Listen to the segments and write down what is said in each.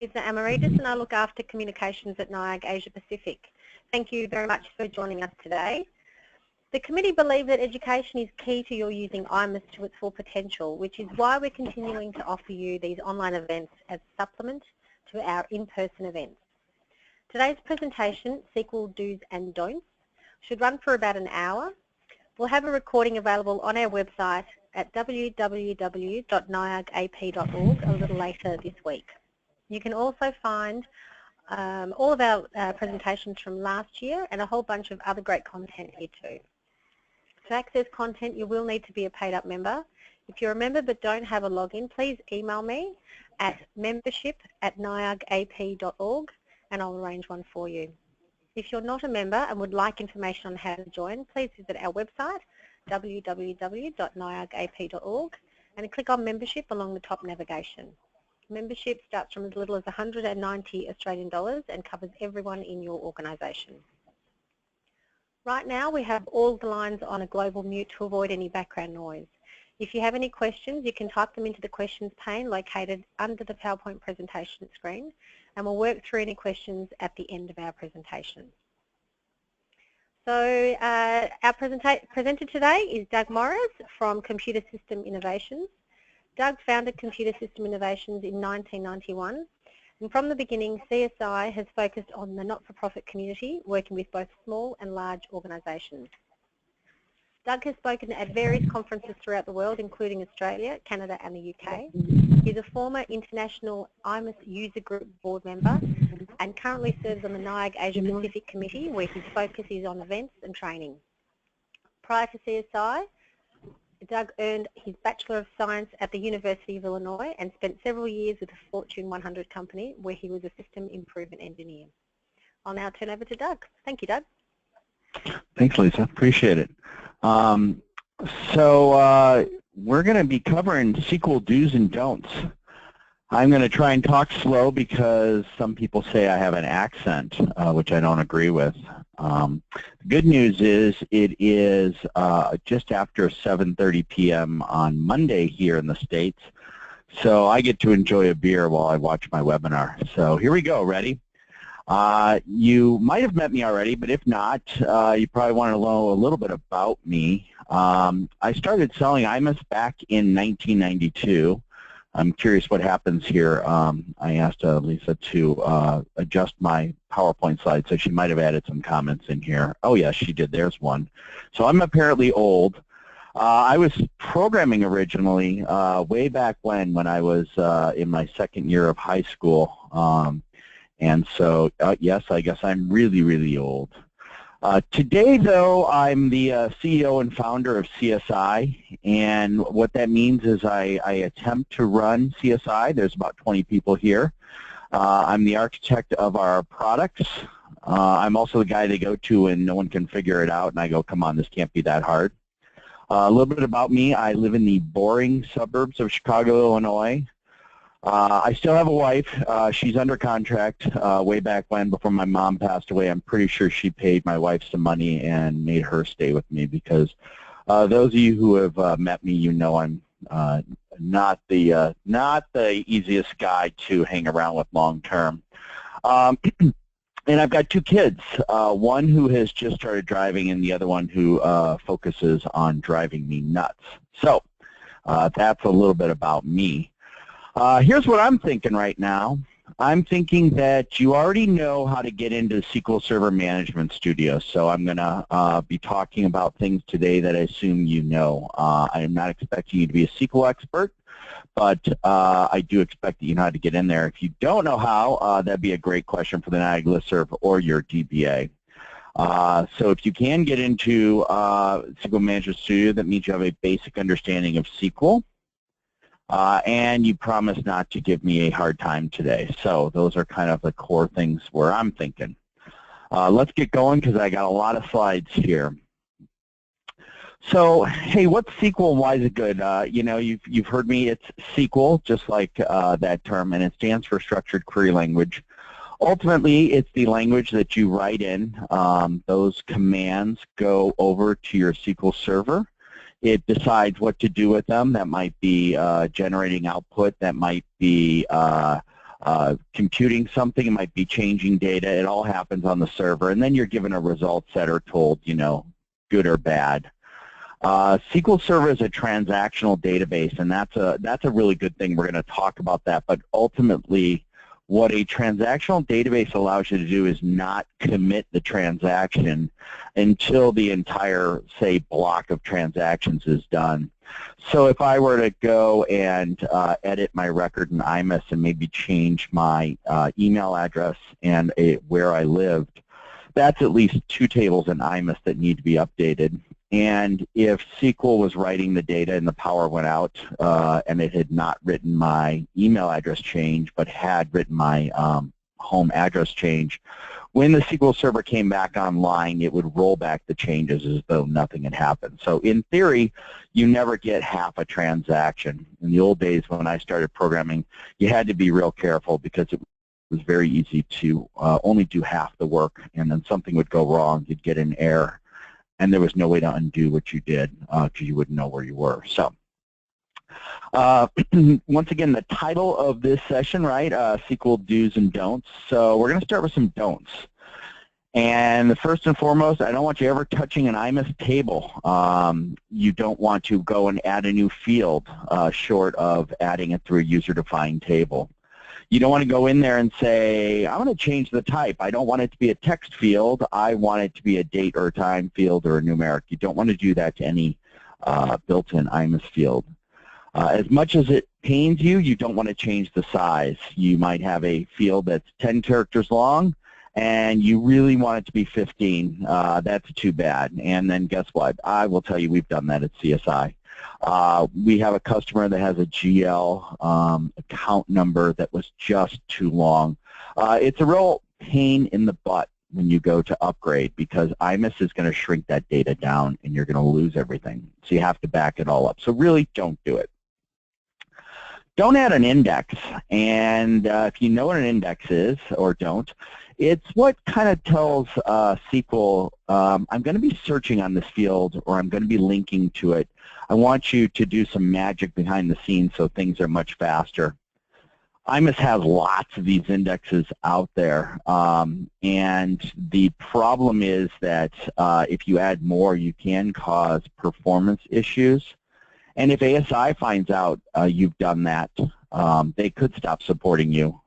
It's Amaritis, and I look after communications at NIAG Asia Pacific. Thank you very much for joining us today. The committee believes that education is key to your using iMIS to its full potential, which is why we're continuing to offer you these online events as a supplement to our in-person events. Today's presentation, SQL Do's and Don'ts, should run for about an hour. We'll have a recording available on our website at www.niagap.org a little later this week. You can also find all of our presentations from last year and a whole bunch of other great content here too. To access content, you will need to be a paid-up member. If you're a member but don't have a login, please email me at membership@niagap.org and I'll arrange one for you. If you're not a member and would like information on how to join, please visit our website, www.niagap.org, and click on membership along the top navigation. Membership starts from as little as 190 Australian dollars and covers everyone in your organisation. Right now we have all the lines on a global mute to avoid any background noise. If you have any questions, you can type them into the questions pane located under the PowerPoint presentation screen, and we'll work through any questions at the end of our presentation. So our presenter today is Doug Morris from Computer System Innovations. Doug founded Computer System Innovations in 1991, and from the beginning CSI has focused on the not-for-profit community, working with both small and large organisations. Doug has spoken at various conferences throughout the world, including Australia, Canada and the UK. He's a former international iMIS user group board member and currently serves on the NIAG Asia Pacific Committee, where his focus is on events and training. Prior to CSI, Doug earned his Bachelor of Science at the University of Illinois and spent several years with a Fortune 100 company where he was a system improvement engineer. I'll now turn over to Doug. Thank you, Doug. Thanks, Lisa. Appreciate it. We're going to be covering SQL do's and don'ts. I'm going to try and talk slow because some people say I have an accent, which I don't agree with. The good news is it is just after 7:30 p.m. on Monday here in the States, so I get to enjoy a beer while I watch my webinar. So here we go. Ready? You might have met me already, but if not, you probably want to know a little bit about me. I started selling iMIS back in 1992. I'm curious what happens here. I asked Lisa to adjust my PowerPoint slide, so she might have added some comments in here. Oh yes, she did. There's one. So I'm apparently old. I was programming originally way back when I was in my second year of high school. And so, yes, I guess I'm really, really old. Today, though, I'm the CEO and founder of CSI, and what that means is I attempt to run CSI. There's about 20 people here. I'm the architect of our products. I'm also the guy they go to when no one can figure it out, and I go, come on, this can't be that hard. A little bit about me. I live in the boring suburbs of Chicago, Illinois. I still have a wife. She's under contract way back when, before my mom passed away. I'm pretty sure she paid my wife some money and made her stay with me because those of you who have met me, you know I'm not the easiest guy to hang around with long term. And I've got two kids, one who has just started driving and the other one who focuses on driving me nuts. So that's a little bit about me. Here's what I'm thinking right now. I'm thinking that you already know how to get into SQL Server Management Studio, so I'm going to be talking about things today that I assume you know. I am not expecting you to be a SQL expert, but I do expect that you know how to get in there. If you don't know how, that'd be a great question for the NIAG listserv or your DBA. So if you can get into SQL Management Studio, that means you have a basic understanding of SQL. And you promise not to give me a hard time today. So those are kind of the core things where I'm thinking. Let's get going because I got a lot of slides here. So, hey, what's SQL and why is it good? You know, you've heard me. It's SQL, just like that term, and it stands for Structured Query Language. Ultimately, it's the language that you write in. Those commands go over to your SQL server. It decides what to do with them. That might be generating output. That might be computing something. It might be changing data. It all happens on the server, and then you're given a result set or told, you know, good or bad. SQL Server is a transactional database, and that's a really good thing. We're going to talk about that, but ultimately what a transactional database allows you to do is not commit the transaction until the entire, say, block of transactions is done. So if I were to go and edit my record in iMIS and maybe change my email address and where I lived, that's at least 2 tables in iMIS that need to be updated. And if SQL was writing the data and the power went out and it had not written my email address change but had written my home address change, when the SQL Server came back online, it would roll back the changes as though nothing had happened. So in theory, you never get half a transaction. In the old days when I started programming, you had to be real careful because it was very easy to only do half the work, and then something would go wrong, you'd get an error, and there was no way to undo what you did because you wouldn't know where you were. So once again, the title of this session, right, SQL Do's and Don'ts. So we're going to start with some don'ts. And the first and foremost, I don't want you ever touching an iMIS table. You don't want to go and add a new field short of adding it through a user-defined table. You don't want to go in there and say, I want to change the type. I don't want it to be a text field. I want it to be a date or a time field or a numeric. You don't want to do that to any built-in iMIS field. As much as it pains you, you don't want to change the size. You might have a field that's 10 characters long, and you really want it to be 15. That's too bad. And then guess what? I will tell you, we've done that at CSI. We have a customer that has a GL account number that was just too long. It's a real pain in the butt when you go to upgrade because iMIS is going to shrink that data down and you're going to lose everything. So you have to back it all up. So really don't do it. Don't add an index. And if you know what an index is or don't, it's what kind of tells SQL, I'm going to be searching on this field or I'm going to be linking to it. I want you to do some magic behind the scenes so things are much faster. iMIS has lots of these indexes out there, and the problem is that if you add more, you can cause performance issues. And if ASI finds out you've done that, they could stop supporting you.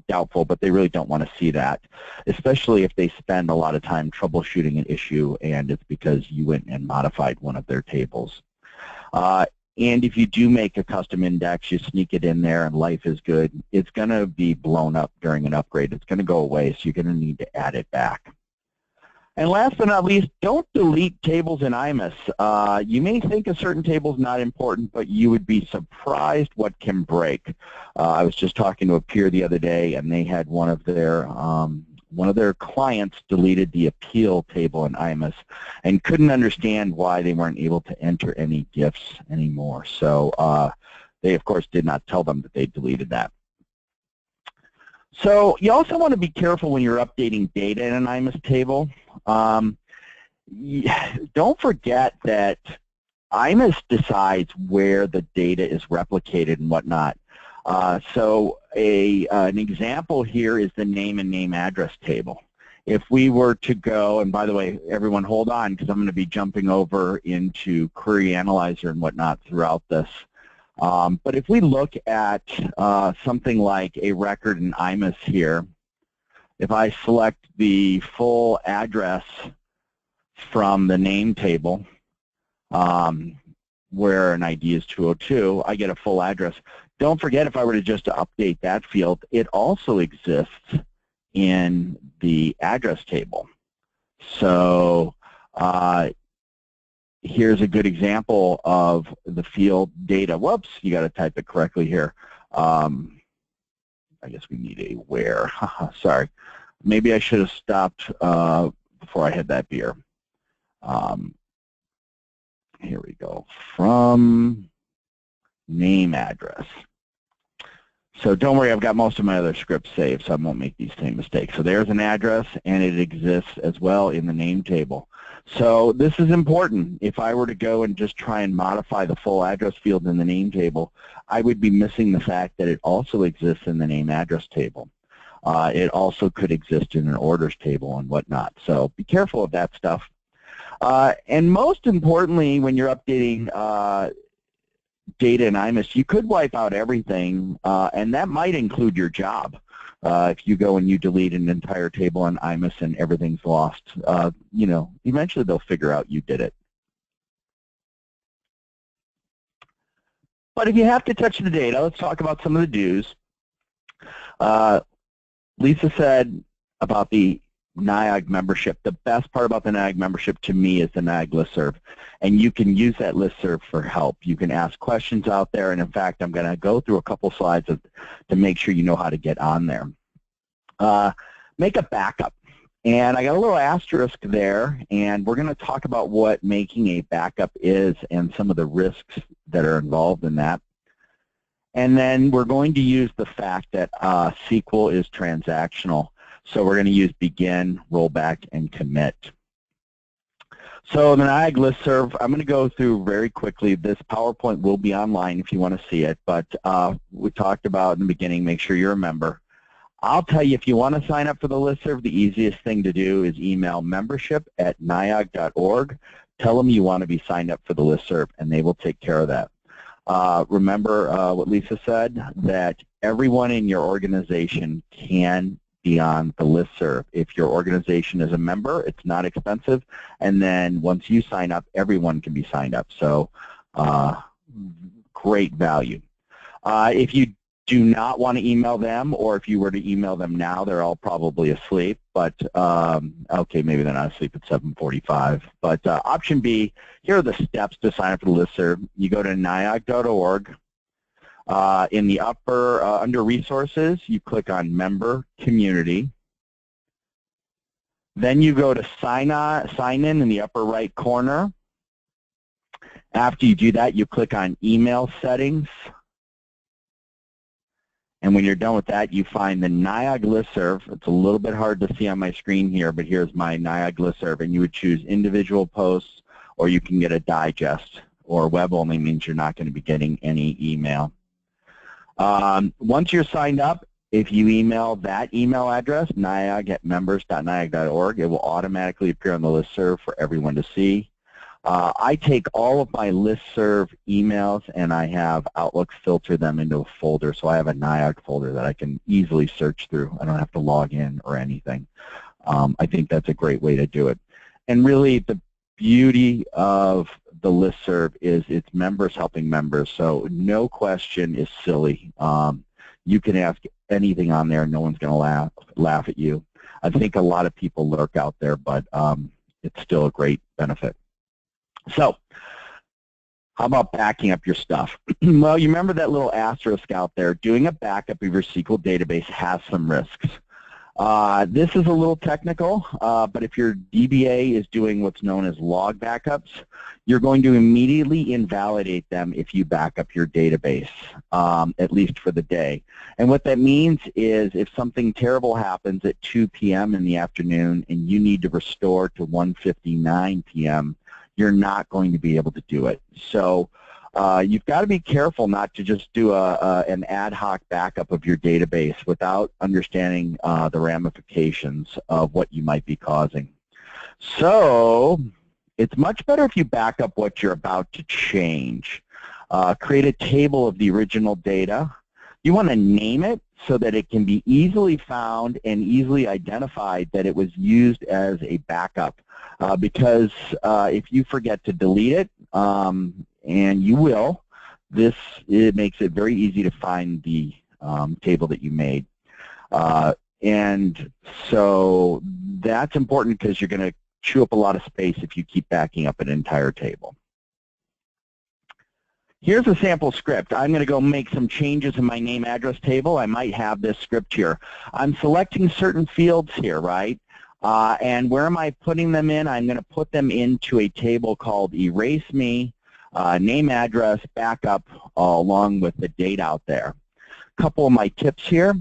Doubtful, but they really don't want to see that, especially if they spend a lot of time troubleshooting an issue and it's because you went and modified one of their tables. And if you do make a custom index, you sneak it in there and life is good, it's going to be blown up during an upgrade. It's going to go away, so you're going to need to add it back. And last but not least, don't delete tables in iMIS. You may think a certain table is not important, but you would be surprised what can break. I was just talking to a peer the other day, and they had one of their clients deleted the appeal table in iMIS and couldn't understand why they weren't able to enter any gifts anymore. So they, of course, did not tell them that they deleted that. So you also want to be careful when you're updating data in an iMIS table. Don't forget that iMIS decides where the data is replicated and whatnot. So an example here is the name and name address table. If we were to go, and by the way, everyone hold on because I'm going to be jumping over into Query Analyzer and whatnot throughout this. But if we look at something like a record in iMIS here, if I select the full address from the name table, where an ID is 202, I get a full address. Don't forget, if I were to just update that field, it also exists in the address table. So here's a good example of the field data. Whoops, you got to type it correctly here. I guess we need a where. Sorry. Maybe I should have stopped before I had that beer. Here we go. From name address. So don't worry, I've got most of my other scripts saved, so I won't make these same mistakes. So there's an address, and it exists as well in the name table. So this is important. If I were to go and just try and modify the full address field in the name table, I would be missing the fact that it also exists in the name address table. It also could exist in an orders table and whatnot. So be careful of that stuff. And most importantly, when you're updating data in iMIS, you could wipe out everything, and that might include your job. If you go and you delete an entire table in iMIS and everything's lost, you know, eventually they'll figure out you did it. But if you have to touch the data, let's talk about some of the do's. Lisa said about the NIAG membership. The best part about the NIAG membership to me is the NIAG listserv. And you can use that listserv for help. You can ask questions out there. And in fact, I'm going to go through a couple slides to make sure you know how to get on there. Make a backup. And I got a little asterisk there. And we're going to talk about what making a backup is and some of the risks that are involved in that. And then we're going to use the fact that SQL is transactional. So we're going to use begin, rollback, and commit. So the NIAG listserv, I'm going to go through very quickly. This PowerPoint will be online if you want to see it. But we talked about in the beginning, make sure you're a member. I'll tell you, if you want to sign up for the listserv, the easiest thing to do is email membership@niag.org. Tell them you want to be signed up for the listserv, and they will take care of that. Remember what Lisa said, that everyone in your organization can be on the listserv. If your organization is a member, it's not expensive, and then once you sign up, everyone can be signed up. So great value. If you do not want to email them, or if you were to email them now, they're all probably asleep, but okay, maybe they're not asleep at 7:45. But option B, here are the steps to sign up for the listserv. You go to niag.org. In the upper, under resources, you click on member community. Then you go to sign in the upper right corner. After you do that, you click on email settings. And when you're done with that, you find the NIAG listserv. It's a little bit hard to see on my screen here, but here's my NIAG listserv. And you would choose individual posts, or you can get a digest, or web only means you're not going to be getting any email. Once you're signed up, if you email that email address, niag@members.niag.org, it will automatically appear on the listserv for everyone to see. I take all of my listserv emails and I have Outlook filter them into a folder. So I have a NIAG folder that I can easily search through. I don't have to log in or anything. I think that's a great way to do it. And really the beauty of the listserv is it's members helping members. So no question is silly. You can ask anything on there and no one's going to laugh at you. I think a lot of people lurk out there, but it's still a great benefit. So, how about backing up your stuff? Well, you remember that little asterisk out there. Doing a backup of your SQL database has some risks. This is a little technical, but if your DBA is doing what's known as log backups, you're going to immediately invalidate them if you back up your database, at least for the day. And what that means is if something terrible happens at 2 p.m. in the afternoon and you need to restore to 1:59 p.m., you're not going to be able to do it. So you've got to be careful not to just do an ad hoc backup of your database without understanding the ramifications of what you might be causing. So it's much better if you back up what you're about to change. Create a table of the original data. You want to name it so that it can be easily found and easily identified that it was used as a backup. Because if you forget to delete it, and you will, it makes it very easy to find the table that you made. And so that's important because you're going to chew up a lot of space if you keep backing up an entire table. Here's a sample script. I'm going to go make some changes in my name address table. I might have this script here. I'm selecting certain fields here, right? And where am I putting them in? I'm going to put them into a table called erase me, name address, backup, along with the date out there. A couple of my tips here.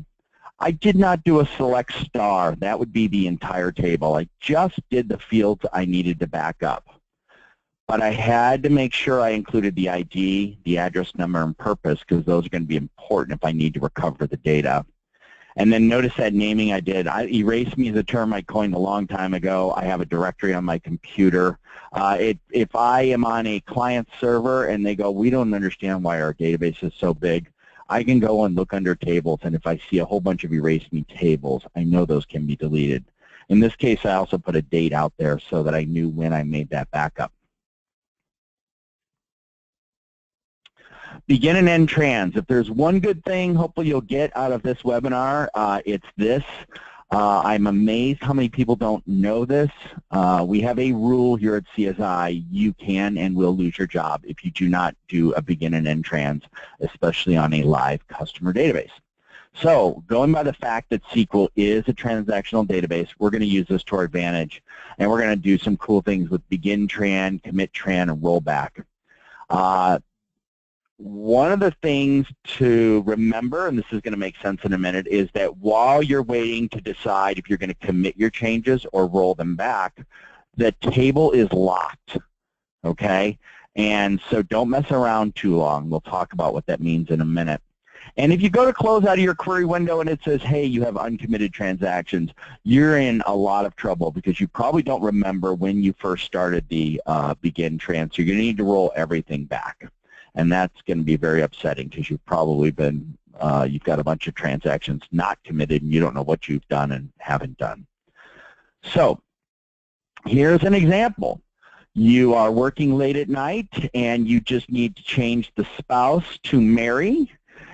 I did not do a select star. That would be the entire table. I just did the fields I needed to back up. But I had to make sure I included the ID, the address number, and purpose, because those are going to be important if I need to recover the data. And then notice that naming I did. Erase me is a term I coined a long time ago. I have a directory on my computer. If I am on a client server and they go, we don't understand why our database is so big, I can go and look under tables, and if I see a whole bunch of erase me tables, I know those can be deleted. In this case, I also put a date out there so that I knew when I made that backup. Begin and end trans. If there's one good thing hopefully you'll get out of this webinar, it's this. I'm amazed how many people don't know this. We have a rule here at CSI. You can and will lose your job if you do not do a begin and end trans, especially on a live customer database. So going by the fact that SQL is a transactional database, we're going to use this to our advantage, and we're going to do some cool things with begin tran, commit tran, and rollback. One of the things to remember, and this is going to make sense in a minute, is that while you're waiting to decide if you're going to commit your changes or roll them back, the table is locked, okay? And so don't mess around too long. We'll talk about what that means in a minute. And if you go to close out of your query window and it says, hey, you have uncommitted transactions, you're in a lot of trouble because you probably don't remember when you first started the begin trans. So you're going to need to roll everything back. And that's going to be very upsetting because you've probably been, you've got a bunch of transactions not committed and you don't know what you've done and haven't done. So here's an example. You are working late at night and you just need to change the spouse to Mary,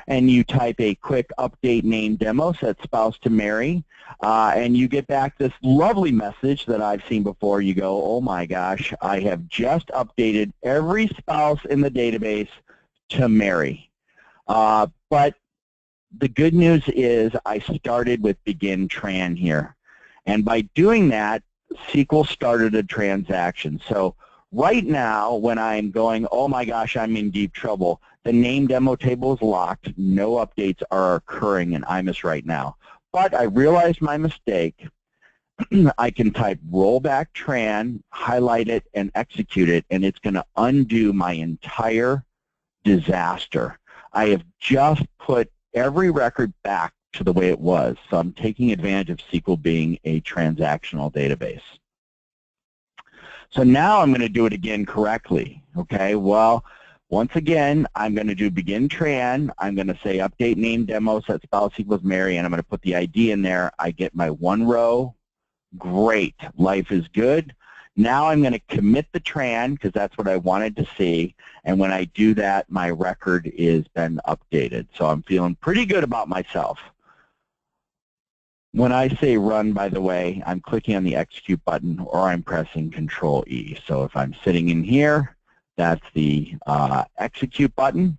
and you type a quick update name demo, set spouse to Mary, and you get back this lovely message that I've seen before. You go, oh my gosh, I have just updated every spouse in the database to Mary. But the good news is I started with begin tran here. And by doing that, SQL started a transaction. So right now, when I'm going, oh my gosh, I'm in deep trouble, the name demo table is locked. No updates are occurring in iMIS right now. But I realized my mistake. I can type rollback tran, highlight it, and execute it, and it's going to undo my entire disaster. I have just put every record back to the way it was. So I'm taking advantage of SQL being a transactional database. So now I'm going to do it again correctly. Okay, well, once again, I'm going to do begin tran. I'm going to say update name demo, set spouse equals Mary, and I'm going to put the ID in there. I get my one row. Great. Life is good. Now I'm going to commit the tran because that's what I wanted to see. And when I do that, my record is been updated. So I'm feeling pretty good about myself. When I say run, by the way, I'm clicking on the execute button or I'm pressing Control E. So if I'm sitting in here, that's the execute button,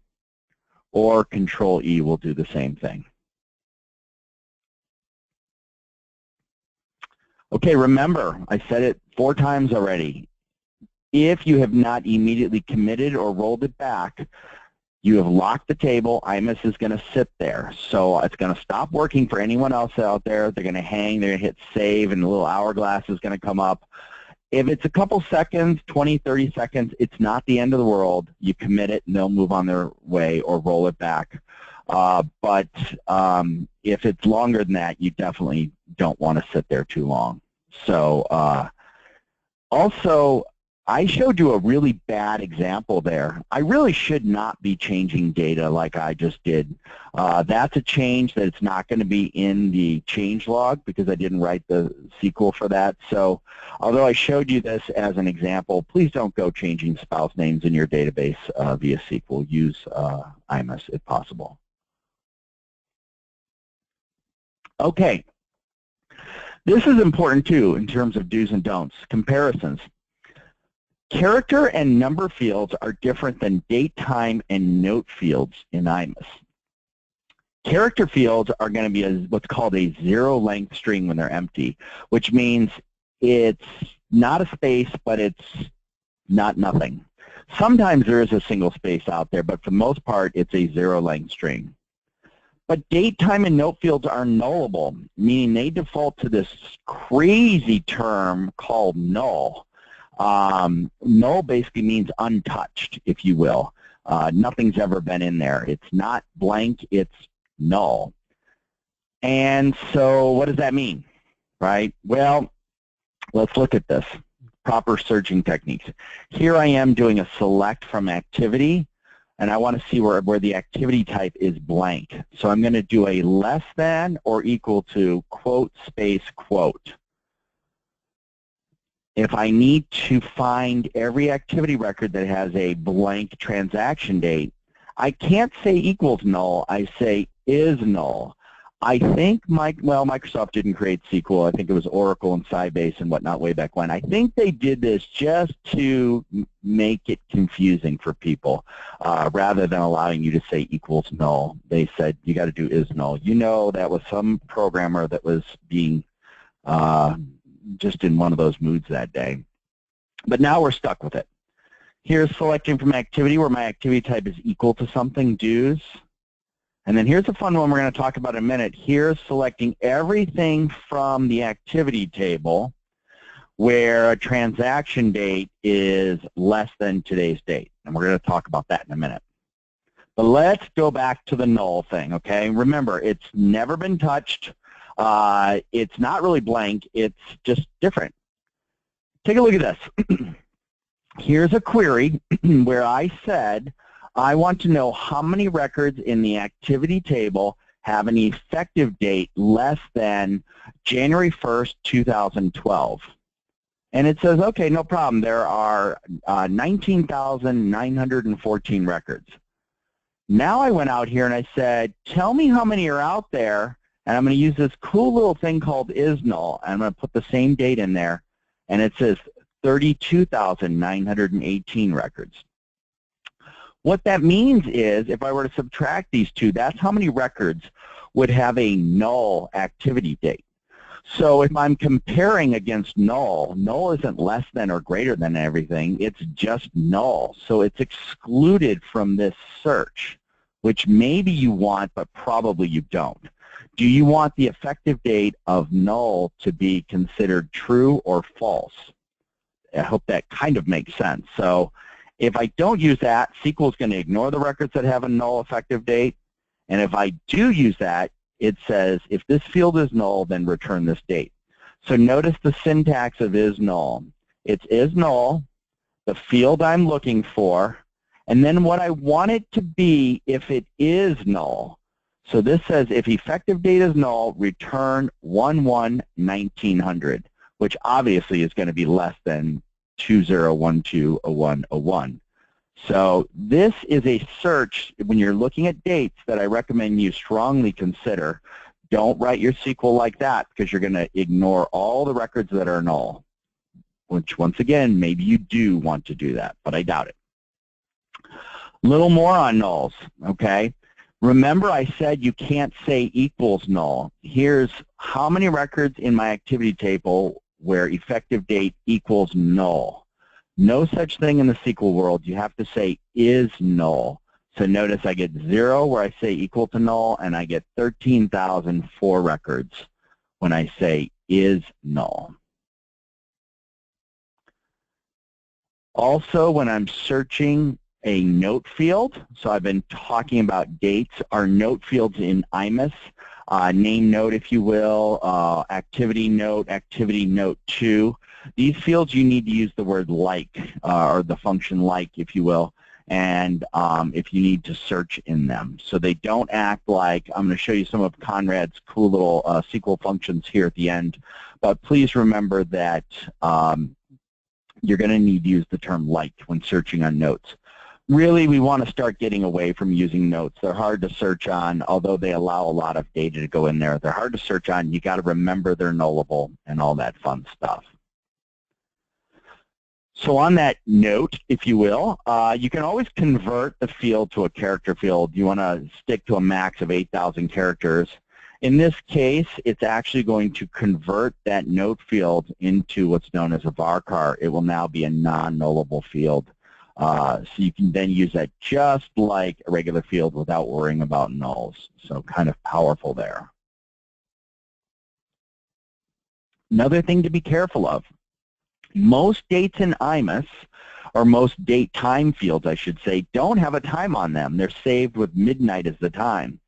or Control E will do the same thing. Okay, remember, I said it 4 times already. If you have not immediately committed or rolled it back, you have locked the table. iMIS is going to sit there. So it's going to stop working for anyone else out there. They're going to hang, they're going to hit save, and the little hourglass is going to come up. If it's a couple seconds, 20, 30 seconds, it's not the end of the world. You commit it and they'll move on their way or roll it back. But if it's longer than that, you definitely don't want to sit there too long. So also, I showed you a really bad example there. I really should not be changing data like I just did. That's a change that it's not going to be in the change log because I didn't write the SQL for that. So although I showed you this as an example, please don't go changing spouse names in your database via SQL. Use iMIS if possible. Okay. This is important too in terms of do's and don'ts, comparisons. Character and number fields are different than date, time, and note fields in iMIS. Character fields are going to be what's called a zero-length string when they're empty, which means it's not a space, but it's not nothing. Sometimes there is a single space out there, but for the most part, it's a zero-length string. But date, time, and note fields are nullable, meaning they default to this crazy term called null. Null basically means untouched, if you will. Nothing's ever been in there. It's not blank, it's null. And so what does that mean, right? Well, let's look at this. Proper searching techniques. Here I am doing a select from activity, and I want to see where the activity type is blank. So I'm going to do a less than or equal to quote space quote. If I need to find every activity record that has a blank transaction date, I can't say equals null, I say is null. I think, Microsoft didn't create SQL. I think it was Oracle and Sybase and whatnot way back when. I think they did this just to make it confusing for people. Rather than allowing you to say equals null, they said you got to do is null. You know, that was some programmer that was being just in one of those moods that day. But now we're stuck with it. Here's selecting from activity where my activity type is equal to something, dues. And then here's a fun one we're going to talk about in a minute. Here's selecting everything from the activity table where a transaction date is less than today's date. And we're going to talk about that in a minute. But let's go back to the null thing, okay? Remember, it's never been touched. It's not really blank. It's just different. Take a look at this. Here's a query where I said, I want to know how many records in the activity table have an effective date less than January 1st, 2012. And it says, okay, no problem. There are 19,914 records. Now I went out here and I said, tell me how many are out there, and I'm going to use this cool little thing called isNull, and I'm going to put the same date in there, and it says 32,918 records. What that means is, if I were to subtract these two, that's how many records would have a null activity date. So if I'm comparing against null, null isn't less than or greater than everything, it's just null. So it's excluded from this search, which maybe you want, but probably you don't. Do you want the effective date of null to be considered true or false? I hope that kind of makes sense. So if I don't use that, SQL is going to ignore the records that have a null effective date. And if I do use that, it says, if this field is null, then return this date. So notice the syntax of is null. It's is null, the field I'm looking for, and then what I want it to be if it is null. So this says, if effective date is null, return 11-1900, which obviously is going to be less than 2012-0101. So this is a search, when you're looking at dates, that I recommend you strongly consider. Don't write your SQL like that, because you're going to ignore all the records that are null, which once again, maybe you do want to do that, but I doubt it. A little more on nulls, okay? Remember I said you can't say equals null. Here's how many records in my activity table where effective date equals null. No such thing in the SQL world. You have to say is null. So notice I get 0 where I say equal to null, and I get 13,004 records when I say is null. Also, when I'm searching a note field, so I've been talking about dates, our note fields in iMIS, name note, if you will, activity note 2. These fields you need to use the word like, or the function like, if you will, and if you need to search in them. So they don't act like, I'm going to show you some of Conrad's cool little SQL functions here at the end, but please remember that you're going to need to use the term like when searching on notes. Really, we want to start getting away from using notes. They're hard to search on, although they allow a lot of data to go in there. They're hard to search on. You got to remember they're nullable and all that fun stuff. So on that note, if you will, you can always convert the field to a character field. You want to stick to a max of 8,000 characters. In this case, it's actually going to convert that note field into what's known as a varchar. It will now be a non-nullable field. So you can then use that just like a regular field without worrying about nulls. So kind of powerful there. Another thing to be careful of, most dates in iMIS, or most date time fields I should say, don't have a time on them. They're saved with midnight as the time.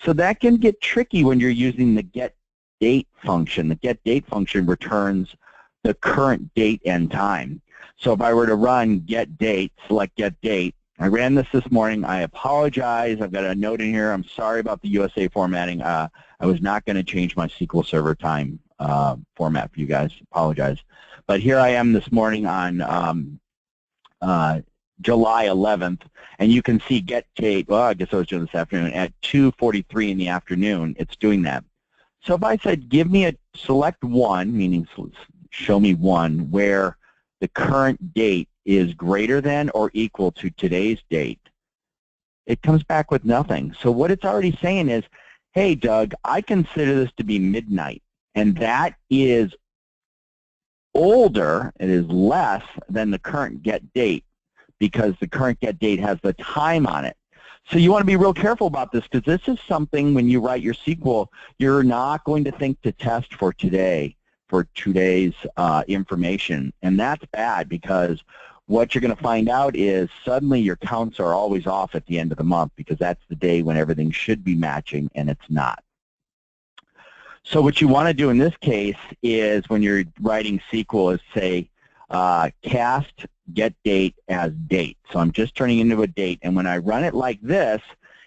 So that can get tricky when you're using the getDate function. The getDate function returns the current date and time. So if I were to run getDate, select getDate, I ran this morning. I apologize. I've got a note in here. I'm sorry about the USA formatting. I was not going to change my SQL Server time format for you guys. Apologize. But here I am this morning on July 11th, and you can see getDate. Well, I guess I was doing this afternoon at 2:43 in the afternoon. It's doing that. So if I said, give me select one, meaning show me one, where the current date is greater than or equal to today's date, it comes back with nothing. So what it's already saying is, hey, Doug, I consider this to be midnight, and that is older, it is less than the current getDate, because the current getDate has the time on it. So you want to be real careful about this, because this is something when you write your SQL, you're not going to think to test for today's information. And that's bad, because what you're going to find out is suddenly your counts are always off at the end of the month, because that's the day when everything should be matching and it's not. So what you want to do in this case is when you're writing SQL is say cast getDate as date. So I'm just turning into a date, and when I run it like this,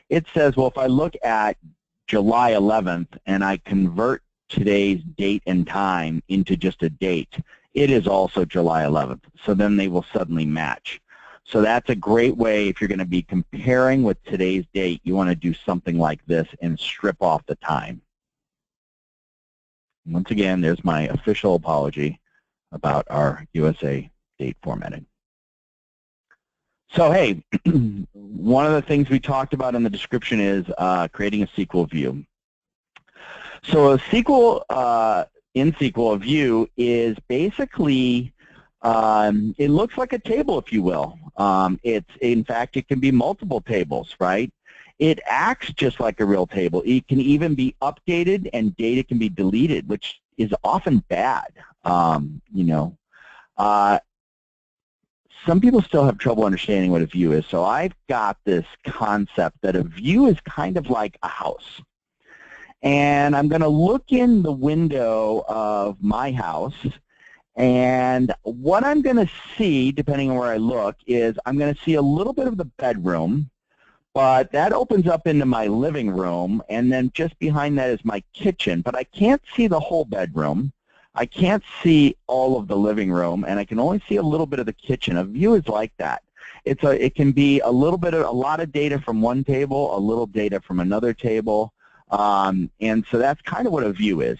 it says, well, if I look at July 11th and I convert today's date and time into just a date, it is also July 11th. So then they will suddenly match. So that's a great way if you're going to be comparing with today's date. You want to do something like this and strip off the time. Once again, there's my official apology about our USA date formatting. So hey, one of the things we talked about in the description is creating a SQL view. So a SQL, in SQL, a view is basically, it looks like a table, if you will. In fact, it can be multiple tables, right? It acts just like a real table. It can even be updated and data can be deleted, which is often bad. Some people still have trouble understanding what a view is. So I've got this concept that a view is kind of like a house. And I'm going to look in the window of my house, and what I'm going to see, depending on where I look, is I'm going to see a little bit of the bedroom, but that opens up into my living room, and then just behind that is my kitchen. But I can't see the whole bedroom. I can't see all of the living room, and I can only see a little bit of the kitchen. A view is like that. It can be a lot of data from one table, a little data from another table, and so that's kind of what a view is.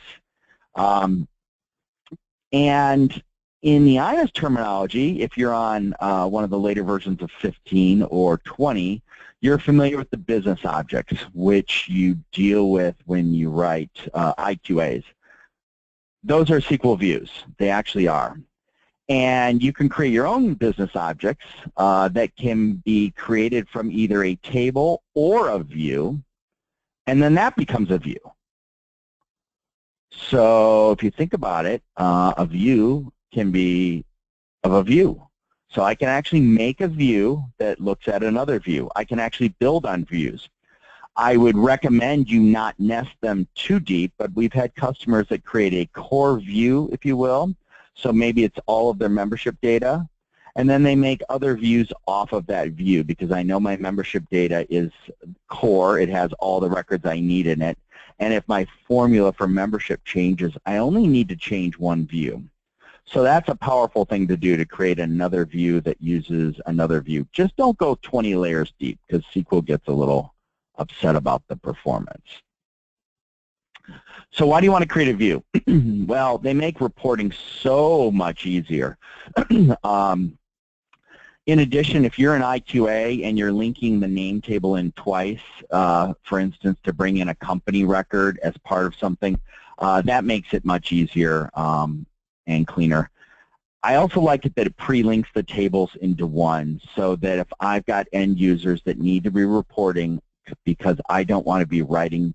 And in the iMIS terminology, if you're on one of the later versions of 15 or 20, you're familiar with the business objects, which you deal with when you write IQAs. Those are SQL views. They actually are. And you can create your own business objects that can be created from either a table or a view, and then that becomes a view. So if you think about it, a view can be of a view. So I can actually make a view that looks at another view. I can actually build on views. I would recommend you not nest them too deep, but we've had customers that create a core view, if you will. So maybe it's all of their membership data, and then they make other views off of that view, because I know my membership data is core. It has all the records I need in it. And if my formula for membership changes, I only need to change one view. So that's a powerful thing to do, to create another view that uses another view. Just don't go 20 layers deep, because SQL gets a little upset about the performance. So why do you want to create a view? Well, they make reporting so much easier. In addition, if you're an IQA and you're linking the name table in twice, for instance, to bring in a company record as part of something, that makes it much easier and cleaner. I also like it that it pre-links the tables into one, so that if I've got end users that need to be reporting because I don't want to be writing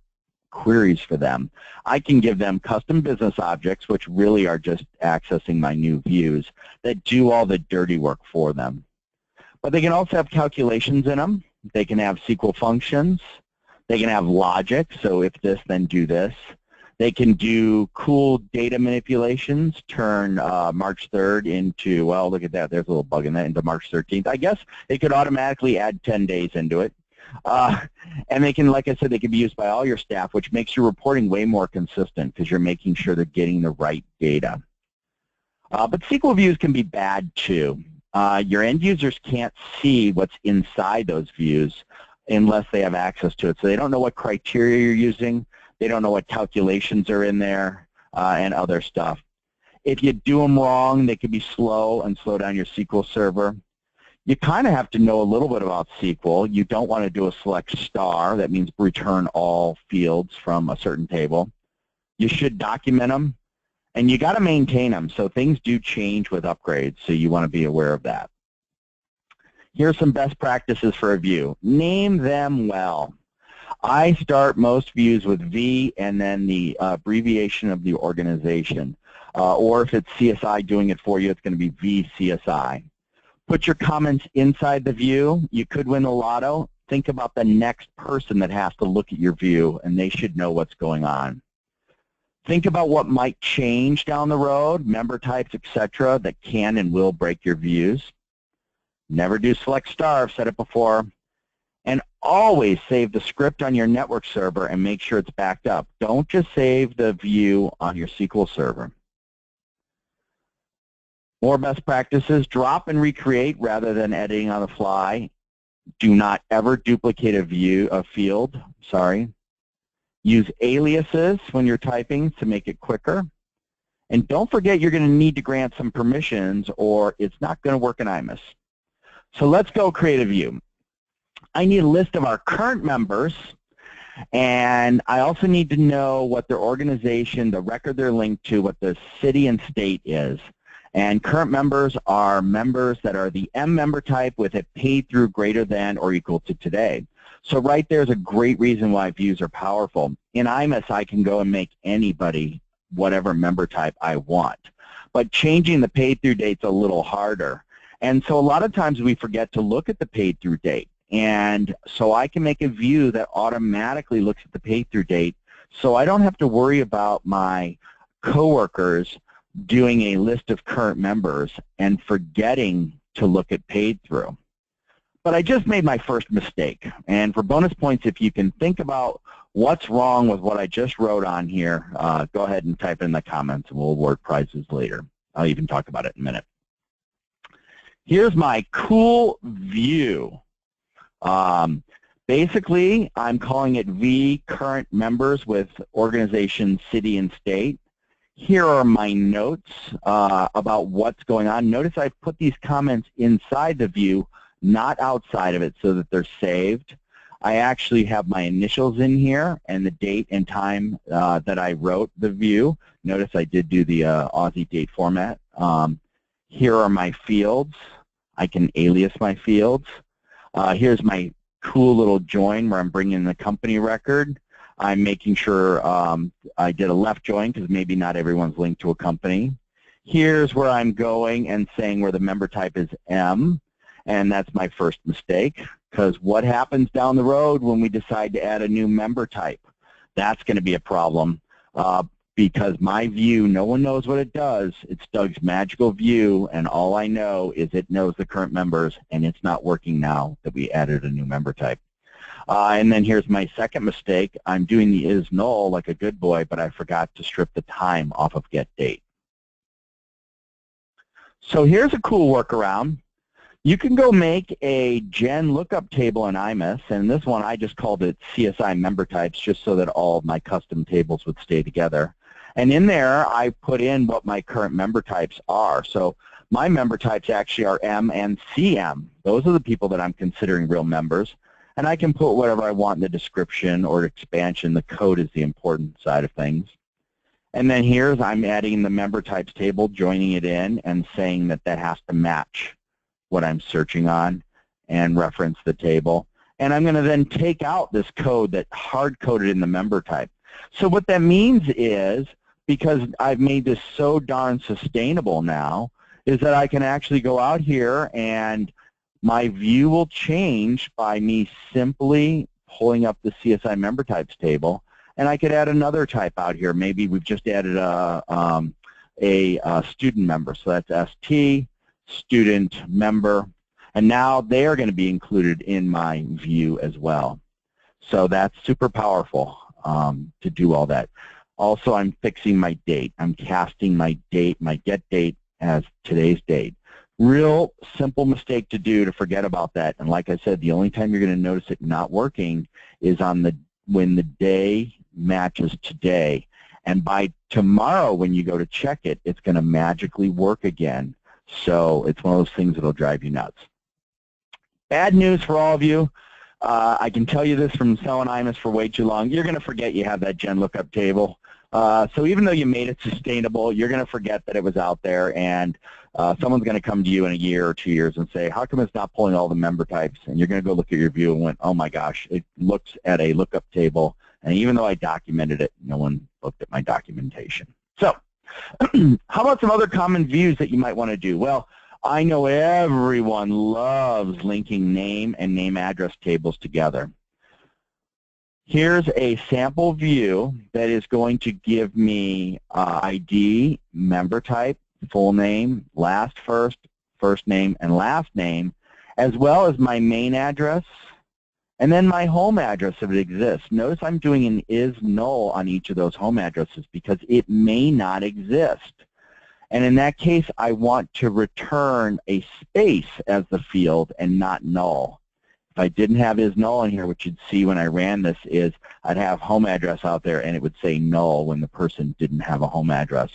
queries for them, I can give them custom business objects, which really are just accessing my new views, that do all the dirty work for them. But they can also have calculations in them. They can have SQL functions. They can have logic, so if this, then do this. They can do cool data manipulations, turn March 3rd into, well, look at that, there's a little bug in that, into March 13th. I guess it could automatically add 10 days into it. And they can, like I said, they can be used by all your staff, which makes your reporting way more consistent because you're making sure they're getting the right data. But SQL views can be bad too. Your end users can't see what's inside those views unless they have access to it. So they don't know what criteria you're using. They don't know what calculations are in there and other stuff. If you do them wrong, they can be slow and slow down your SQL server. You kind of have to know a little bit about SQL. You don't want to do a select star. That means return all fields from a certain table. You should document them. And you got to maintain them. So things do change with upgrades, so you want to be aware of that. Here are some best practices for a view. Name them well. I start most views with V and then the abbreviation of the organization. Or if it's CSI doing it for you, it's going to be VCSI. Put your comments inside the view. You could win the lotto. Think about the next person that has to look at your view, and they should know what's going on. Think about what might change down the road, member types, etc., that can and will break your views. Never do select star, I've said it before. And always save the script on your network server and make sure it's backed up. Don't just save the view on your SQL server. More best practices, drop and recreate rather than editing on the fly. Do not ever duplicate a field. Use aliases when you're typing to make it quicker. And don't forget you're going to need to grant some permissions or it's not going to work in iMIS. So let's go create a view. I need a list of our current members, and I also need to know what their organization, the record they're linked to, what the city and state is. And current members are members that are the M member type with a paid through greater than or equal to today. So right there is a great reason why views are powerful. In iMIS, I can go and make anybody whatever member type I want. But changing the paid through date's a little harder. And so a lot of times we forget to look at the paid through date. And so I can make a view that automatically looks at the paid through date so I don't have to worry about my coworkers doing a list of current members and forgetting to look at paid through. But I just made my first mistake. And for bonus points, if you can think about what's wrong with what I just wrote on here, go ahead and type it in the comments and we'll award prizes later. I'll even talk about it in a minute. Here's my cool view. Basically, I'm calling it V current members with organization, city, and state. Here are my notes about what's going on. Notice I've put these comments inside the view, not outside of it, so that they're saved. I actually have my initials in here and the date and time that I wrote the view. Notice I did do the Aussie date format. Here are my fields. I can alias my fields. Here's my cool little join where I'm bringing in the company record. I'm making sure I did a left join because maybe not everyone's linked to a company. Here's where I'm going and saying where the member type is M, and that's my first mistake because what happens down the road when we decide to add a new member type? That's going to be a problem because my view, no one knows what it does. It's Doug's magical view, and all I know is it knows the current members, and it's not working now that we added a new member type. And then here's my second mistake. I'm doing the is null like a good boy, but I forgot to strip the time off of get date. So here's a cool workaround. You can go make a gen lookup table in iMIS, and this one I just called it CSI member types just so that all of my custom tables would stay together. And in there, I put in what my current member types are. So my member types actually are M and CM. Those are the people that I'm considering real members. And I can put whatever I want in the description or expansion. The code is the important side of things. And then here's, I'm adding the member types table, joining it in, and saying that that has to match what I'm searching on and reference the table. And I'm going to then take out this code that hard-coded in the member type. So what that means is, because I've made this so darn sustainable now, is that I can actually go out here and my view will change by me simply pulling up the CSI member types table, and I could add another type out here. Maybe we've just added a student member, so that's ST, student member, and now they are going to be included in my view as well. So that's super powerful to do all that. Also, I'm fixing my date. I'm casting my date, my get date, as today's date. Real simple mistake to do, to forget about that. And like I said, the only time you're going to notice it not working is on when the day matches today. And by tomorrow when you go to check it, it's going to magically work again. So it's one of those things that will drive you nuts. Bad news for all of you. I can tell you this from selling iMIS for way too long. You're going to forget you have that gen lookup table. So even though you made it sustainable, you're going to forget that it was out there, and someone's going to come to you in a year or 2 years and say, how come it's not pulling all the member types? And you're going to go look at your view and went, oh my gosh, it looks at a lookup table, and even though I documented it, no one looked at my documentation. So how about some other common views that you might want to do? Well, I know everyone loves linking name and name address tables together. Here's a sample view that is going to give me ID, member type, full name, last first, first name, and last name, as well as my main address, and then my home address if it exists. Notice I'm doing an is null on each of those home addresses because it may not exist. And in that case, I want to return a space as the field and not null. If I didn't have is null in here, what you'd see when I ran this is I'd have home address out there and it would say null when the person didn't have a home address.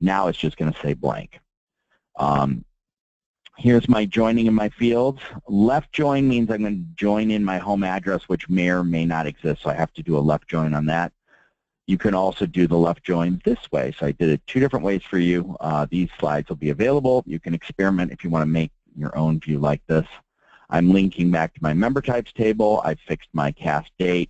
Now it's just going to say blank. Here's my joining in my fields. Left join means I'm going to join in my home address, which may or may not exist, so I have to do a left join on that. You can also do the left join this way. So I did it 2 different ways for you. These slides will be available. You can experiment if you want to make your own view like this. I'm linking back to my member types table. I fixed my cast date.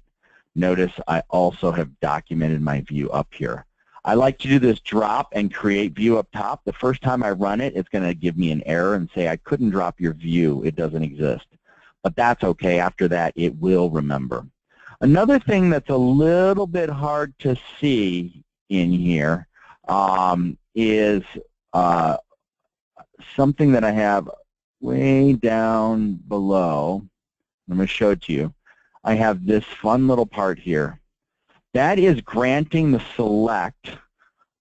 Notice I also have documented my view up here. I like to do this drop and create view up top. The first time I run it, it's going to give me an error and say I couldn't drop your view. It doesn't exist. But that's okay. After that, it will remember. Another thing that's a little bit hard to see in here is something that I have way down below. I'm going to show it to you. I have this fun little part here. That is granting the select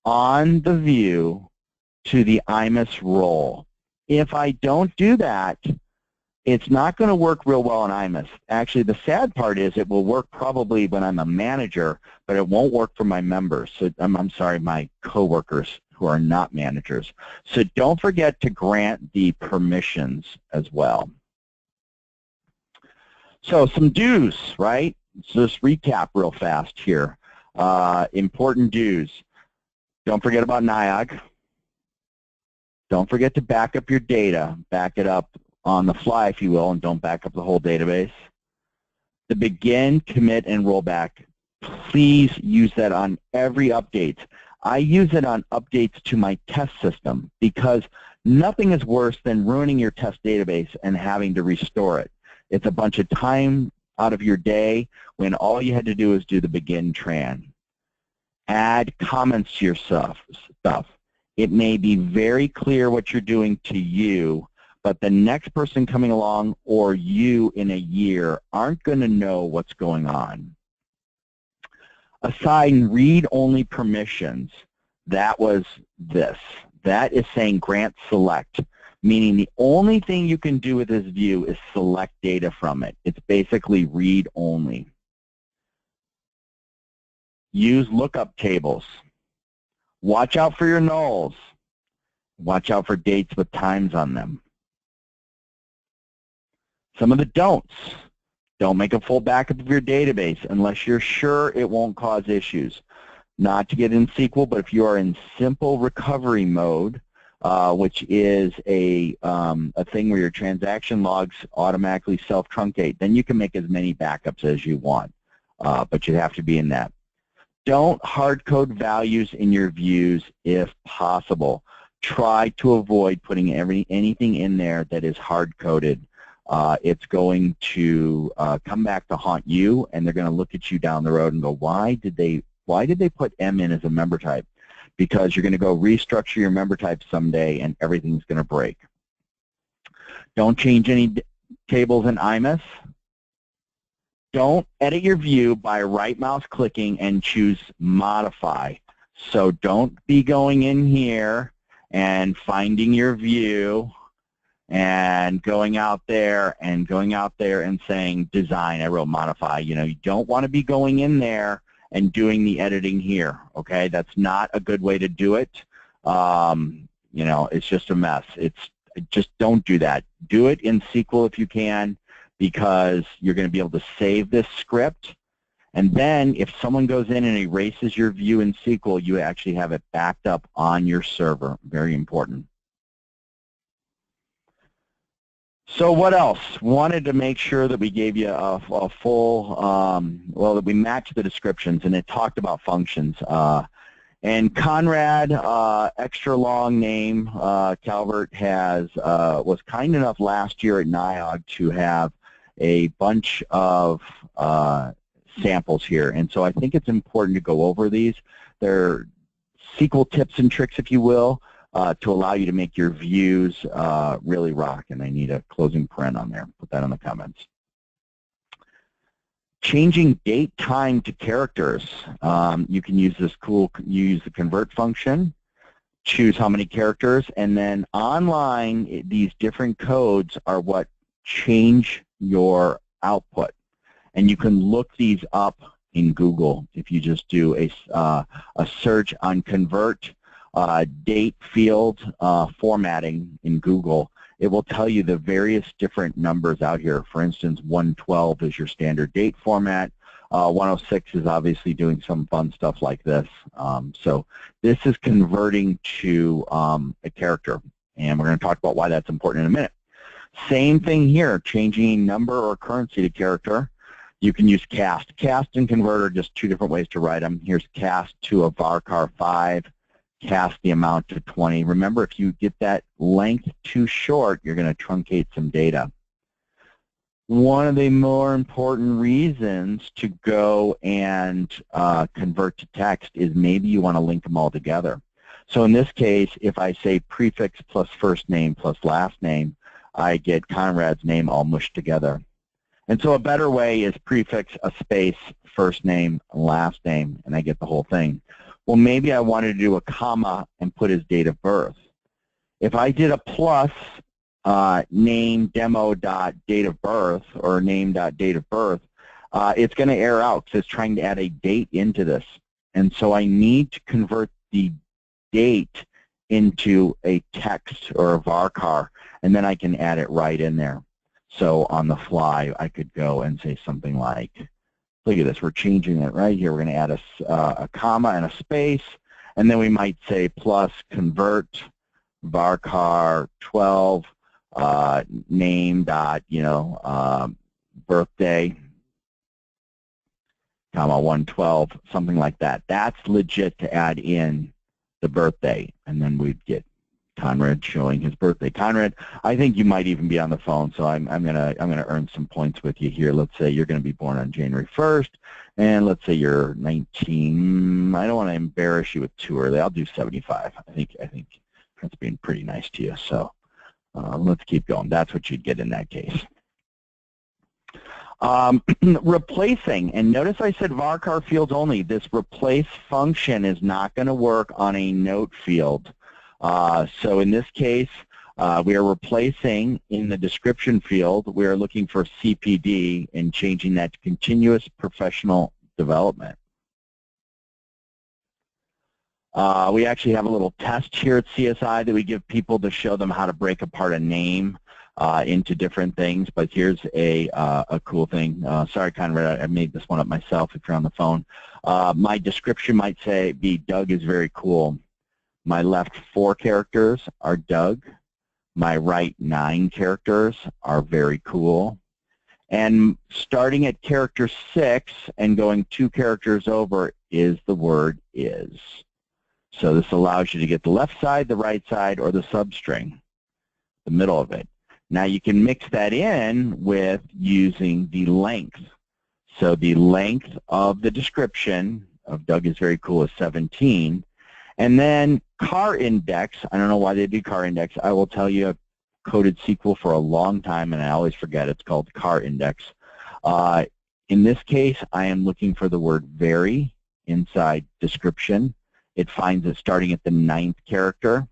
on the view to the iMIS role. If I don't do that, it's not going to work real well in iMIS. Actually, the sad part is it will work probably when I'm a manager, but it won't work for my members. So I'm sorry, my coworkers who are not managers. So don't forget to grant the permissions as well. So some do's, right? So just recap real fast here. Important do's. Don't forget about NIOG. Don't forget to back up your data. Back it up on the fly, if you will, and don't back up the whole database. The begin, commit, and rollback. Please use that on every update. I use it on updates to my test system because nothing is worse than ruining your test database and having to restore it. It's a bunch of time out of your day when all you had to do is do the begin tran. Add comments to your stuff. It may be very clear what you're doing to you, but the next person coming along or you in a year aren't going to know what's going on. Assign read-only permissions. That was this. That is saying grant select, meaning the only thing you can do with this view is select data from it. It's basically read-only. Use lookup tables. Watch out for your nulls. Watch out for dates with times on them. Some of the don'ts. Don't make a full backup of your database unless you're sure it won't cause issues. not to get in SQL, but if you are in simple recovery mode, which is a thing where your transaction logs automatically self-truncate, then you can make as many backups as you want, but you have to be in that. Don't hard code values in your views if possible. Try to avoid putting anything in there that is hard coded. It's going to come back to haunt you, and they're going to look at you down the road and go, why did they put M in as a member type? Because you're going to go restructure your member type someday and everything's going to break. Don't change any tables in iMIS. Don't edit your view by right mouse clicking and choose modify. So don't be going in here and finding your view and going out there and saying design. I wrote modify. You know, you don't want to be going in there and doing the editing here, okay? That's not a good way to do it. You know, it's just a mess. Just don't do that. Do it in SQL if you can, because you're going to be able to save this script, and then if someone goes in and erases your view in SQL, you actually have it backed up on your server. Very important. So what else? Wanted to make sure that we gave you a full, well, that we matched the descriptions, and it talked about functions. And Conrad, extra long name, Calvert was kind enough last year at NIOG to have a bunch of samples here, and so I think it's important to go over these. They're SQL tips and tricks, if you will, to allow you to make your views really rock, and I need a closing paren on there. Put that in the comments. Changing date time to characters. You can use this use the convert function, choose how many characters, and then online, these different codes are what change your output. And you can look these up in Google. If you just do a search on convert date field formatting in Google, it will tell you the various different numbers out here. For instance, 112 is your standard date format. 106 is obviously doing some fun stuff like this. So this is converting to a character, and we're going to talk about why that's important in a minute. Same thing here, changing number or currency to character. You can use cast. Cast and convert are just two different ways to write them. Here's cast to a varchar 5, cast the amount to 20. Remember, if you get that length too short, you're going to truncate some data. One of the more important reasons to go and convert to text is maybe you want to link them all together. So in this case, if I say prefix plus first name plus last name, I get Conrad's name all mushed together. And so a better way is prefix, a space, first name, last name, and I get the whole thing. Well, maybe I wanted to do a comma and put his date of birth. If I did a plus name demo.date of birth or name.date of birth, it's going to error out because it's trying to add a date into this. And so I need to convert the date into a text or a varchar, and then I can add it right in there. So on the fly, I could go and say something like, look at this, we're changing it right here. We're going to add a comma and a space, and then we might say plus convert varchar 12 name dot, birthday, comma 112, something like that. That's legit to add in the birthday, and then we'd get Conrad showing his birthday. Conrad, I think you might even be on the phone, so I'm gonna earn some points with you here. Let's say you're going to be born on January 1st, and let's say you're 19. I don't want to embarrass you with too early. I'll do 75. I think that's being pretty nice to you. So let's keep going. That's what you'd get in that case. Replacing, and notice I said varchar fields only. This replace function is not going to work on a note field. So in this case, we are replacing in the description field, we are looking for CPD and changing that to continuous professional development. We actually have a little test here at CSI that we give people to show them how to break apart a name. into different things, but here's a cool thing. Sorry, Conrad, I made this one up myself if you're on the phone. My description might be Doug is very cool. My left 4 characters are Doug. My right 9 characters are very cool. And starting at character 6 and going 2 characters over is the word is. So this allows you to get the left side, the right side, or the substring, the middle of it. Now you can mix that in with using the length. So the length of the description of Doug is very cool is 17. And then car index, I don't know why they do car index. I will tell you, I've coded SQL for a long time and I always forget it's called car index. In this case, I am looking for the word very inside description. It finds it starting at the 9th character.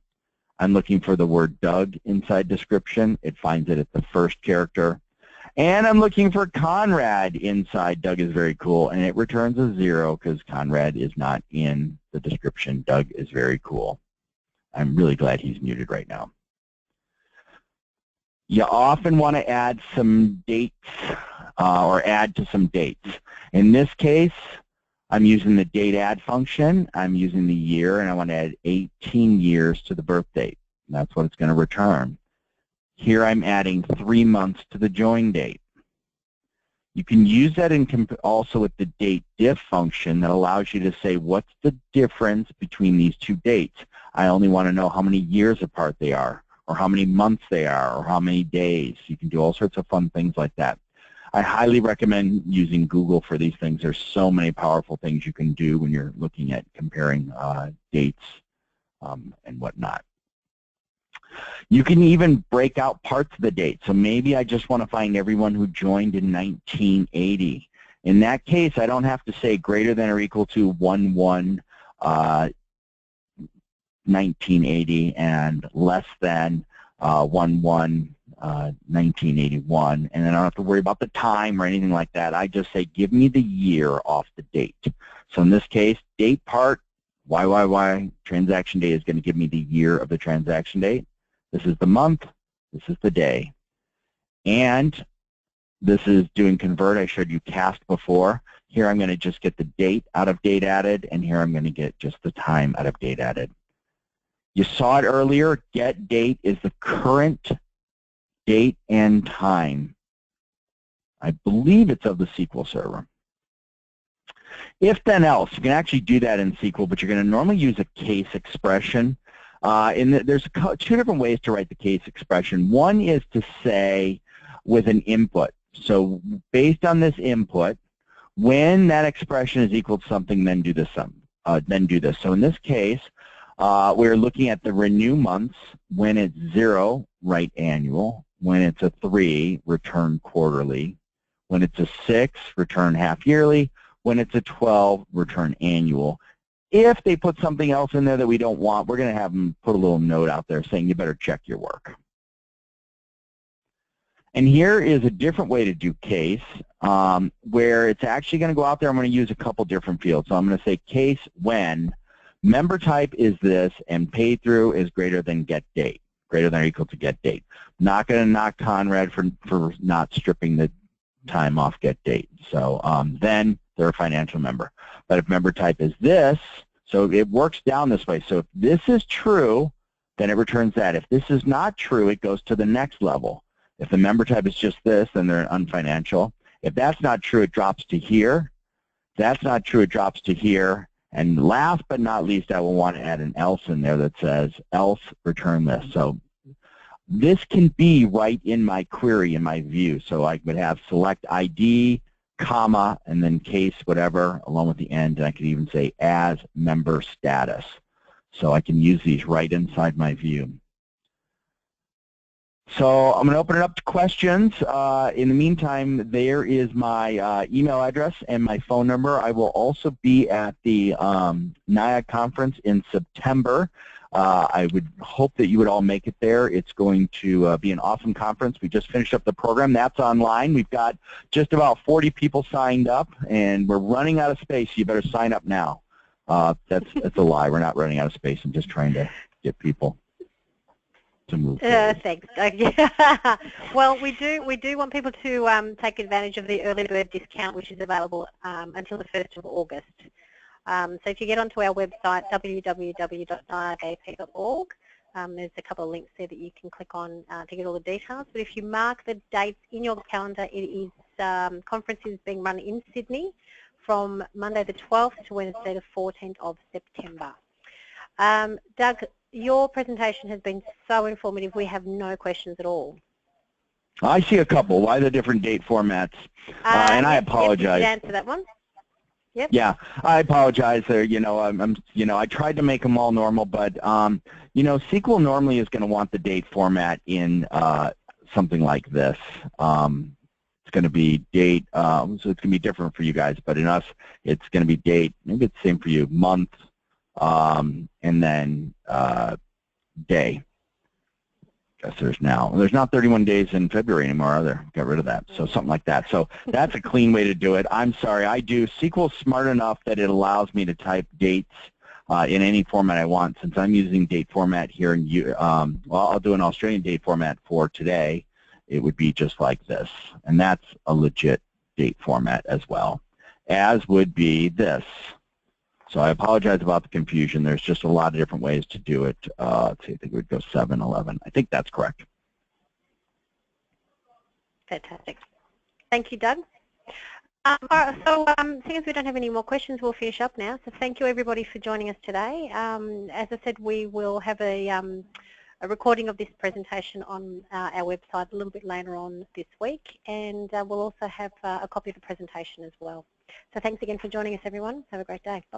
I'm looking for the word Doug inside description. It finds it at the 1st character. And I'm looking for Conrad inside Doug is very cool, and it returns a 0 because Conrad is not in the description. Doug is very cool. I'm really glad he's muted right now. You often want to add some dates or add to some dates. In this case, I'm using the date add function. I'm using the year, and I want to add 18 years to the birth date. That's what it's going to return. Here I'm adding 3 months to the join date. You can use that also with the date diff function that allows you to say what's the difference between these 2 dates. I only want to know how many years apart they are, or how many months they are, or how many days. You can do all sorts of fun things like that. I highly recommend using Google for these things. There's so many powerful things you can do when you're looking at comparing dates and whatnot. You can even break out parts of the date. So maybe I just want to find everyone who joined in 1980. In that case, I don't have to say greater than or equal to 1/1/1980 and less than 1/1/1981, and then I don't have to worry about the time or anything like that. I just say, give me the year off the date. So in this case, date part, YYY, transaction date is going to give me the year of the transaction date. This is the month, this is the day. And this is doing convert. I showed you cast before. Here I'm going to just get the date out of date added, and here I'm going to get just the time out of date added. You saw it earlier, get date is the current date and time. I believe it's of the SQL server. If then else, you can actually do that in SQL, but you're going to normally use a case expression. There's 2 different ways to write the case expression. One is to say with an input. So based on this input, when that expression is equal to something, then do this. So in this case, we're looking at the renew months. When it's 0, write annual. When it's a 3, return quarterly. When it's a 6, return half yearly. When it's a 12, return annual. If they put something else in there that we don't want, we're going to have them put a little note out there saying you better check your work. And here is a different way to do case where it's actually going to go out there. I'm going to use a couple different fields. So I'm going to say case when member type is this and pay through is greater than get date, greater than or equal to get date. Not going to knock Conrad for not stripping the time off get date. So then they're a financial member. But if member type is this, so it works down this way. So if this is true, then it returns that. If this is not true, it goes to the next level. If the member type is just this, then they're unfinancial. If that's not true, it drops to here. If that's not true, it drops to here. And last but not least, I will want to add an else in there that says else return this. So this can be right in my query, in my view. So I would have select ID, comma, and then case whatever along with the end, and I could even say as member status. So I can use these right inside my view. So I'm going to open it up to questions. In the meantime, there is my email address and my phone number. I will also be at the NIAC conference in September. I would hope that you would all make it there. It's going to be an awesome conference. We just finished up the program. That's online. We've got just about 40 people signed up, and we're running out of space. You better sign up now. That's a lie. We're not running out of space. I'm just trying to get people. to move forward. Thanks, Doug. Well, we do want people to take advantage of the early bird discount, which is available until the 1st of August. So if you get onto our website, www.diab.org, there's a couple of links there that you can click on to get all the details. But if you mark the dates in your calendar, it is conference is being run in Sydney from Monday the 12th to Wednesday the 14th of September. Doug, your presentation has been so informative. We have no questions at all. I see a couple. Why the different date formats? And I apologize. Yes, answer that one. Yep. Yeah, I apologize there. I tried to make them all normal, but SQL normally is going to want the date format in something like this. It's going to be date, so it's going to be different for you guys, but in us, it's going to be date. Maybe it's the same for you, month, and then day. Guess there's not 31 days in February anymore, are there? Got rid of that. So something like that. So that's a clean way to do it. I'm sorry, SQL's smart enough that it allows me to type dates in any format I want. Since I'm using date format here, well, I'll do an Australian date format for today. It would be just like this, and that's a legit date format as well, as would be this. So I apologize about the confusion. There's just a lot of different ways to do it. Let's see, I think it would go 7-11. I think that's correct. Fantastic. Thank you, Doug. All right, so seeing as we don't have any more questions, we'll finish up now. So thank you, everybody, for joining us today. As I said, we will have a recording of this presentation on our website a little bit later on this week, and we'll also have a copy of the presentation as well. So thanks again for joining us, everyone. Have a great day.